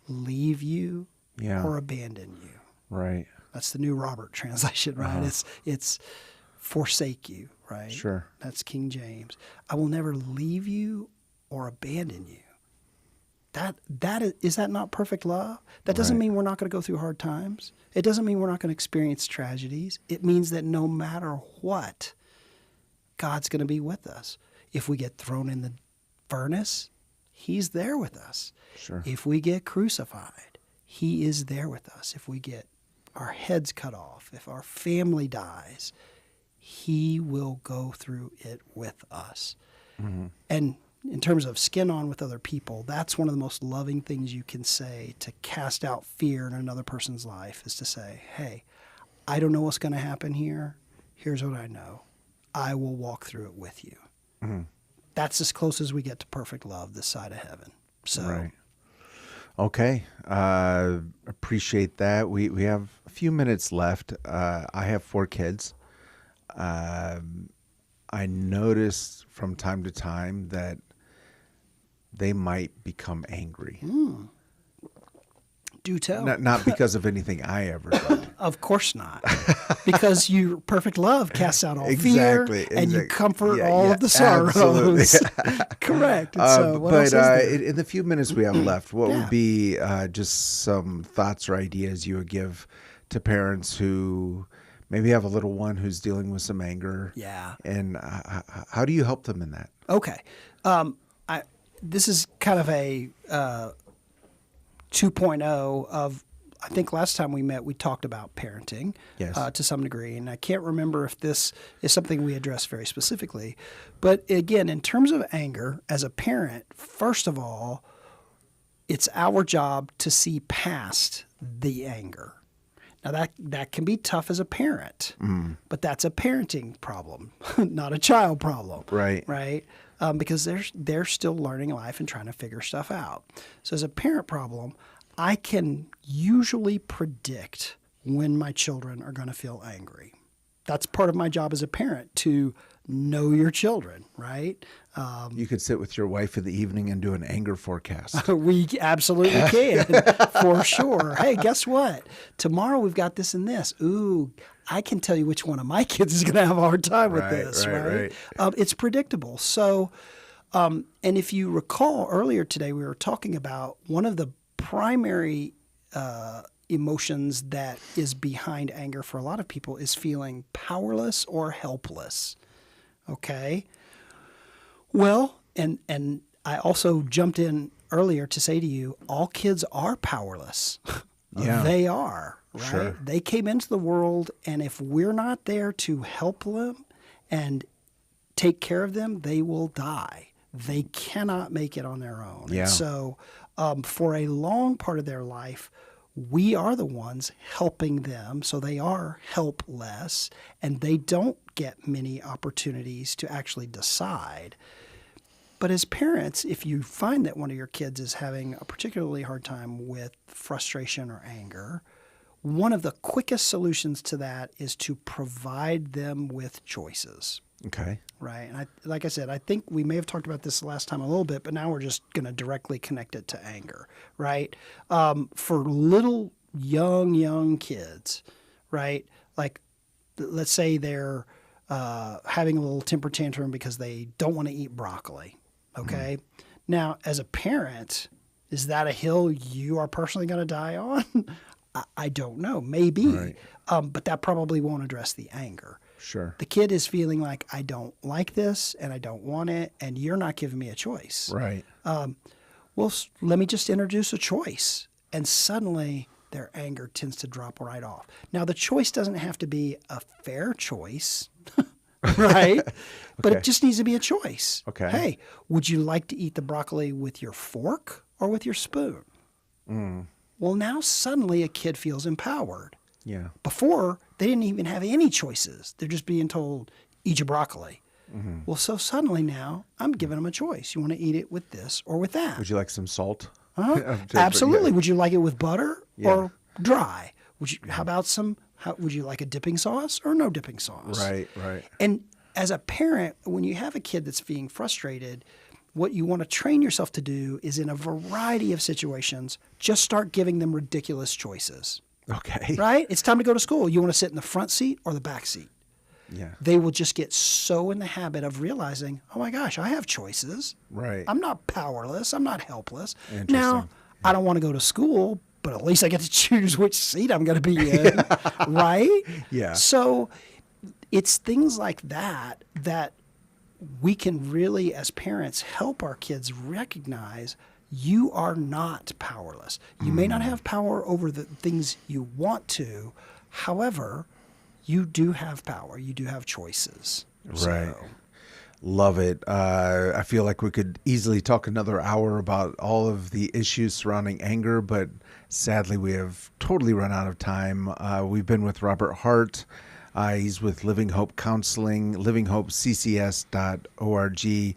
leave you or abandon you. Right. That's the New Robert translation, right? It's forsake you, right? Sure. That's King James. I will never leave you or abandon you. Is that not perfect love? That doesn't mean we're not going to go through hard times. It doesn't mean we're not going to experience tragedies. It means that no matter what, God's going to be with us. If we get thrown in the furnace, he's there with us. Sure. If we get crucified, he is there with us. If we get our heads cut off, if our family dies, he will go through it with us. And in terms of skin on with other people, that's one of the most loving things you can say to cast out fear in another person's life, is to say, hey, I don't know what's going to happen here. Here's what I know. I will walk through it with you. That's as close as we get to perfect love this side of heaven. So, right. Okay. Appreciate that. We have a few minutes left. I have 4 kids. I notice from time to time that they might become angry. Do tell. Not because of anything I ever did. Of course not. Because your perfect love casts out all Exactly, fear and you exactly. comfort Yeah, all yeah, of the sorrows. absolutely. Correct. And so what else is there? In the few minutes we have left, what would be just some thoughts or ideas you would give to parents who maybe have a little one who's dealing with some anger? Yeah. And how do you help them in that? Okay. This is kind of a 2.0 of, I think last time we met, we talked about parenting to some degree. And I can't remember if this is something we addressed very specifically. But again, in terms of anger, as a parent, first of all, it's our job to see past the anger. Now, that can be tough as a parent, but that's a parenting problem, not a child problem. Right. Right? Because they're still learning life and trying to figure stuff out. So as a parent problem, I can usually predict when my children are going to feel angry. That's part of my job as a parent, to know your children, right? You could sit with your wife in the evening and do an anger forecast. We absolutely can, for sure. Hey, guess what? Tomorrow we've got this and this. Ooh, I can tell you which one of my kids is going to have a hard time with this, right? It's predictable. So, and if you recall earlier today, we were talking about one of the primary emotions that is behind anger for a lot of people is feeling powerless or helpless. Okay? Well, and I also jumped in earlier to say to you, all kids are powerless. Yeah. They are, right? Sure. They came into the world, and if we're not there to help them and take care of them, they will die. They cannot make it on their own. Yeah. And so for a long part of their life, we are the ones helping them, so they are helpless, and they don't get many opportunities to actually decide. But as parents, if you find that one of your kids is having a particularly hard time with frustration or anger, one of the quickest solutions to that is to provide them with choices. Okay. Right. And like I said, I think we may have talked about this last time a little bit, but now we're just going to directly connect it to anger, right? For little young kids, right? Like, let's say they're having a little temper tantrum because they don't want to eat broccoli. Okay. Mm-hmm. Now, as a parent, is that a hill you are personally going to die on? I don't know. Maybe. Right. But that probably won't address the anger. Sure. The kid is feeling like, I don't like this and I don't want it, and you're not giving me a choice. Right. Well, let me just introduce a choice. And suddenly their anger tends to drop right off. Now, the choice doesn't have to be a fair choice, right? Okay. But it just needs to be a choice. Okay. Hey, would you like to eat the broccoli with your fork or with your spoon? Well, now suddenly a kid feels empowered. Yeah. Before, they didn't even have any choices. They're just being told, eat your broccoli. Mm-hmm. Well, so suddenly now I'm giving them a choice. You want to eat it with this or with that? Would you like some salt? Absolutely. Would you like it with butter or dry? How about would you like a dipping sauce or no dipping sauce? Right. And as a parent, when you have a kid that's being frustrated, what you want to train yourself to do is, in a variety of situations, just start giving them ridiculous choices. Okay. Right? It's time to go to school. You want to sit in the front seat or the back seat? Yeah. They will just get so in the habit of realizing, oh my gosh, I have choices. Right. I'm not powerless. I'm not helpless. Now, I don't want to go to school, but at least I get to choose which seat I'm going to be in. Right? Yeah. So it's things like that we can really, as parents, help our kids recognize you are not powerless. You may not have power over the things you want to. However, you do have power. You do have choices. Right. Love it. I feel like we could easily talk another hour about all of the issues surrounding anger, but sadly we have totally run out of time. We've been with Robert Hart. He's with Living Hope Counseling, livinghopeccs.org.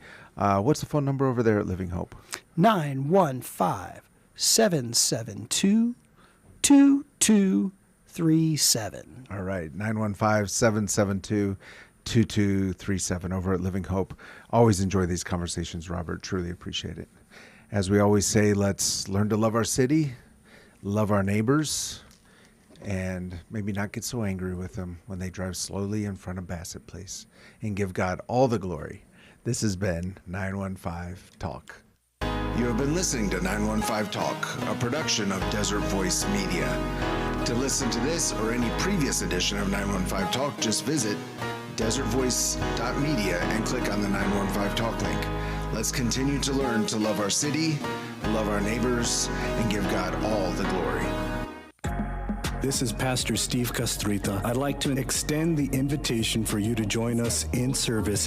What's the phone number over there at Living Hope? 915-772-2237. All right, 915-772-2237 over at Living Hope. Always enjoy these conversations, Robert. Truly appreciate it. As we always say, let's learn to love our city, love our neighbors, and maybe not get so angry with them when they drive slowly in front of Bassett Place, and give God all the glory. This has been 915 Talk. You have been listening to 915 Talk, a production of Desert Voice Media. To listen to this or any previous edition of 915 Talk, just visit desertvoice.media and click on the 915 Talk link. Let's continue to learn to love our city, love our neighbors, and give God all the glory. This is Pastor Steve Castrita. I'd like to extend the invitation for you to join us in service